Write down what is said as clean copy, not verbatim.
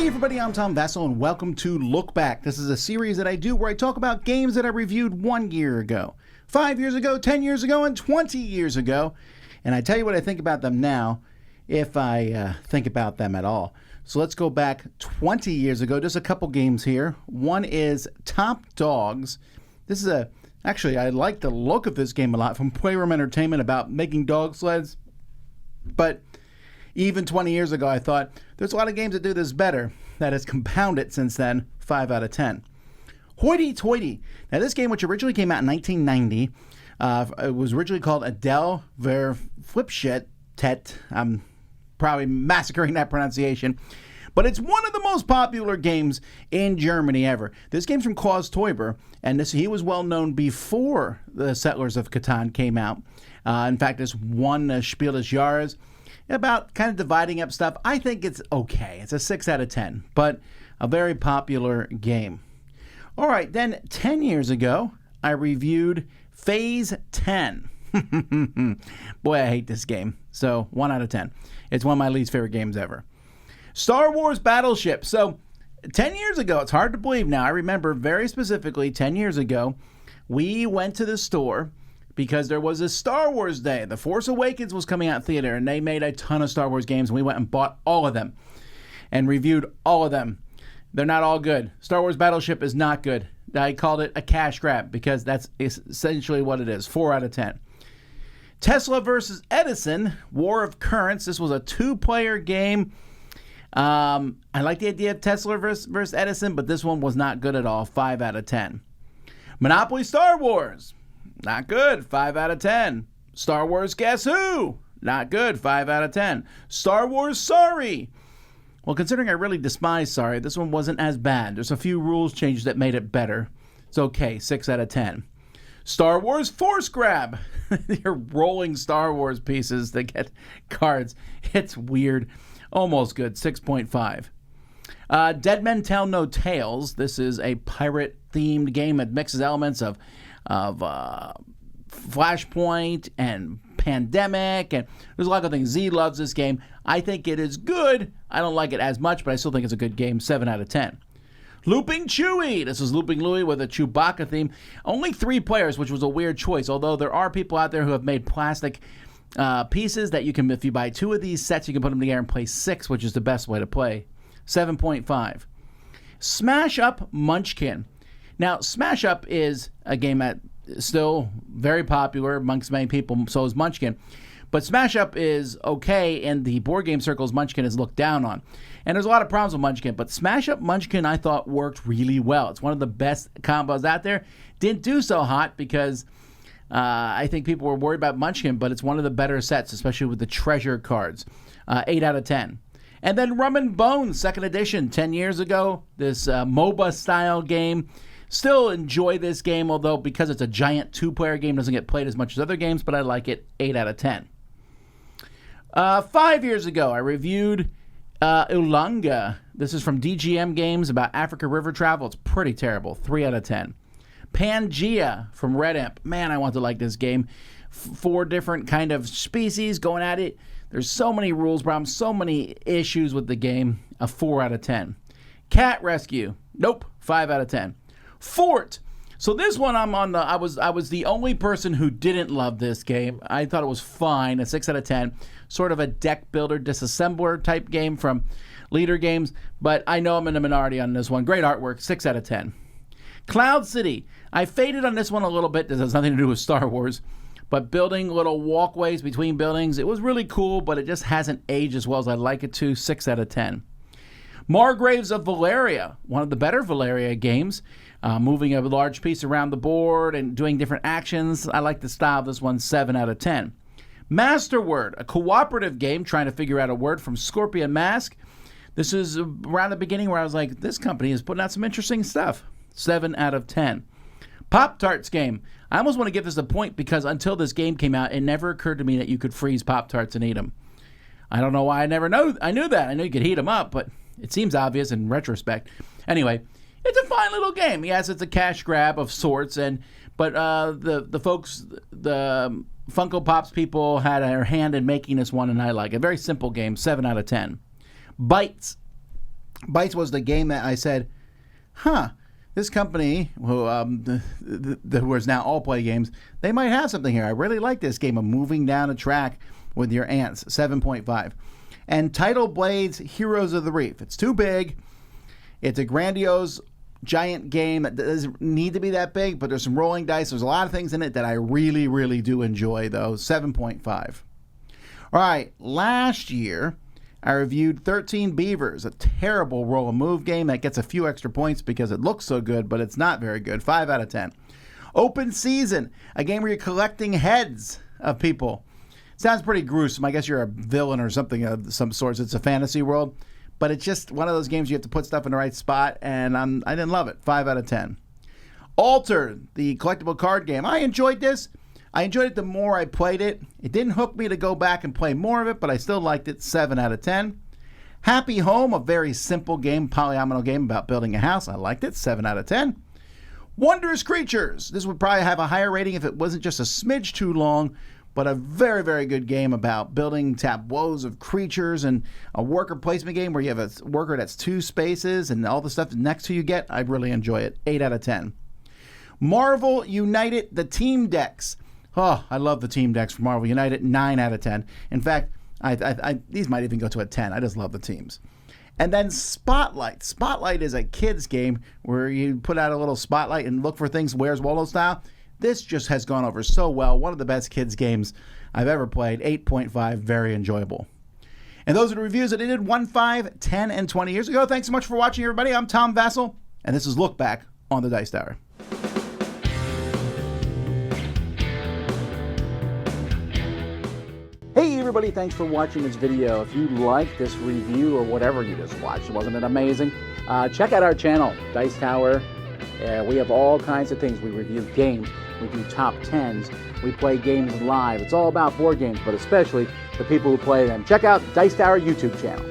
Hey everybody, I'm Tom Vasel and welcome to Look Back. This is a series that I do where I talk about games that I reviewed 1 year ago, 5 years ago, 10 years ago, and 20 years ago. And I tell you what I think about them now, if I think about them at all. So let's go back 20 years ago, just a couple games here. One is Top Dogs. This is actually, I like the look of this game a lot, from Playroom Entertainment, about making dog sleds. But even 20 years ago, I thought, there's a lot of games that do this better. That has compounded since then, 5 out of 10. Hoity Toity. Now, this game, which originally came out in 1990, it was originally called Adele Ver Flipshit Tet. I'm probably massacring that pronunciation. But it's one of the most popular games in Germany ever. This game's from Klaus Teuber, and he was well known before the Settlers of Catan came out. In fact, this won Spiel des Jahres, about kind of dividing up stuff. I think it's okay. It's a 6 out of 10, but a very popular game. All right, then 10 years ago, I reviewed Phase 10. Boy, I hate this game. So 1 out of 10. It's one of my least favorite games ever. Star Wars Battleship. So 10 years ago, it's hard to believe now. I remember very specifically 10 years ago, we went to the store because there was a Star Wars day. The Force Awakens was coming out in theater, and they made a ton of Star Wars games, and we went and bought all of them and reviewed all of them. They're not all good. Star Wars Battleship is not good. I called it a cash grab because that's essentially what it is. 4 out of 10. Tesla versus Edison, War of Currents. This was a 2-player game. I like the idea of Tesla versus Edison, but this one was not good at all. 5 out of 10. Monopoly Star Wars. Not good. 5 out of 10. Star Wars Guess Who? Not good. 5 out of 10. Star Wars Sorry. Well, considering I really despise Sorry, this one wasn't as bad. There's a few rules changes that made it better. It's okay. 6 out of 10. Star Wars Force Grab. You're rolling Star Wars pieces to get cards. It's weird. Almost good. 6.5. Dead Men Tell No Tales. This is a pirate-themed game that mixes elements of Flashpoint and Pandemic, and there's a lot of things. Z loves this game. I think it is good. I don't like it as much, but I still think it's a good game. 7 out of 10. Looping Chewie. This is Looping Louie with a Chewbacca theme. Only 3 players, which was a weird choice, although there are people out there who have made plastic pieces that you can, if you buy 2 of these sets, you can put them together and play 6, which is the best way to play. 7.5. Smash Up Munchkin. Now, Smash Up is a game that is still very popular amongst many people, so is Munchkin. But Smash Up is okay, and the board game circles, Munchkin is looked down on. And there's a lot of problems with Munchkin, but Smash Up Munchkin, I thought, worked really well. It's one of the best combos out there. Didn't do so hot because I think people were worried about Munchkin, but it's one of the better sets, especially with the treasure cards. 8 out of 10. And then Rum and Bones, 2nd edition, 10 years ago. This MOBA-style game. Still enjoy this game, although because it's a giant 2-player game, doesn't get played as much as other games, but I like it. 8 out of 10. 5 years ago, I reviewed Ulanga. This is from DGM Games about Africa river travel. It's pretty terrible. 3 out of 10. Pangea from Red Imp. Man, I want to like this game. 4 different kind of species going at it. There's so many rules problems, so many issues with the game. A 4 out of 10. Cat Rescue. Nope. 5 out of 10. Fort. So this one I was the only person who didn't love this game. I thought it was fine. A 6 out of 10. Sort of a deck builder disassembler type game from Leader Games, but I know I'm in the minority on this one. Great artwork. 6 out of 10. Cloud City. I faded on this one a little bit. This has nothing to do with Star Wars, but building little walkways between buildings, it was really cool, but it just hasn't aged as well as I'd like it to. 6 out of 10. Margraves of Valeria, one of the better Valeria games, moving a large piece around the board and doing different actions. I like the style of this one. 7 out of 10. Masterword, a cooperative game trying to figure out a word from Scorpion Mask. This is around the beginning where I was like, this company is putting out some interesting stuff. 7 out of 10. Pop-Tarts game. I almost want to give this a point because until this game came out, it never occurred to me that you could freeze Pop-Tarts and eat them. I don't know why I knew that. I knew you could heat them up, but it seems obvious in retrospect. Anyway, it's a fine little game. Yes, it's a cash grab of sorts, but the folks, the Funko Pops people had their hand in making this one, and I like it. Very simple game. 7 out of 10. Bites. Bites was the game that I said, this company, who is now All Play Games, they might have something here. I really like this game of moving down a track with your ants, 7.5. And Tidal Blades Heroes of the Reef. It's too big. It's a grandiose, giant game that doesn't need to be that big, but there's some rolling dice. There's a lot of things in it that I really, really do enjoy, though. 7.5. All right, last year, I reviewed 13 Beavers, a terrible roll and move game that gets a few extra points because it looks so good, but it's not very good. 5 out of 10. Open Season, a game where you're collecting heads of people. Sounds pretty gruesome. I guess you're a villain or something of some sorts. It's a fantasy world, but it's just one of those games you have to put stuff in the right spot, and I didn't love it. 5 out of 10. Altered, the collectible card game. I enjoyed this. I enjoyed it the more I played it. It didn't hook me to go back and play more of it, but I still liked it. 7 out of 10. Happy Home, a very simple game, polyomino game about building a house. I liked it. 7 out of 10. Wondrous Creatures. This would probably have a higher rating if it wasn't just a smidge too long, but a very, very good game about building tableaus of creatures and a worker placement game where you have a worker that's 2 spaces and all the stuff next to you get. I really enjoy it. 8 out of 10. Marvel United, the team decks. Oh, I love the team decks for Marvel United. 9 out of 10. In fact, these might even go to a 10. I just love the teams. And then Spotlight. Spotlight is a kid's game where you put out a little spotlight and look for things Where's Waldo style. This just has gone over so well. One of the best kids games I've ever played. 8.5, very enjoyable. And those are the reviews that I did 1, 5, 10, and 20 years ago. Thanks so much for watching, everybody. I'm Tom Vasel, and this is Look Back on the Dice Tower. Hey everybody, thanks for watching this video. If you like this review or whatever you just watched, wasn't it amazing? Check out our channel, Dice Tower. We have all kinds of things. We review games, we do top 10s, we play games live. It's all about board games, but especially the people who play them. Check out Dice Tower YouTube channel.